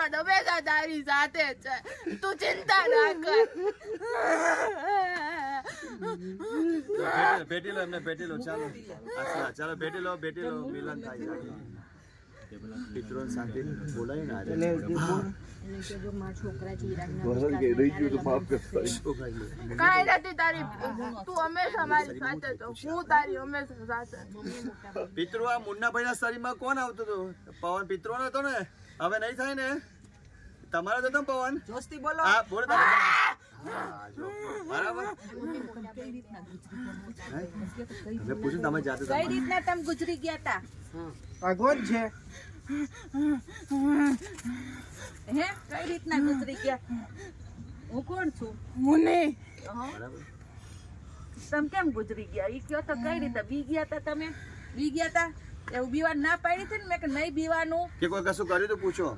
માં હંમેશા તારી સાથે છે, તું ચિંતા ના કર. બેટી લો એમને, બેટી લો. ચાલો ચાલો બેટી લો, બેટી લો. મિલન થાય મિત્રો સાથે બોલાય ને આજે જો મારા છોકરા કાંઈ નથી તારી, તું હંમેશા મારી સાથે છો, હું તારી હંમેશા સાથે. પિતૃ આ મુન્નાભાઈ ના શરીરમાં કોણ આવતું હતું? પવન પિતૃ નો હતો ને, હવે નહીં થાય ને? તમારો જ હતો ને પવન? જોસ્તી બોલો. હા બોલો બરાબર. પૂછ્યું તમે જાતે કઈ રીતના તમે ગુજરી ગયા તા? કોણ છે? હે કઈ રીતના ગુજરી ગયા? હું કોણ છું? મુની. તમે કેમ ગુજરી ગયા ઈ કયો તો. કઈ રીતે બી ગયા તા તમે? બી ગયા તા એવું બીવાનું ના પાડી હતી ને મેં કે નહીં બીવાનું. કે કોઈ કશું કર્યું તો પૂછો.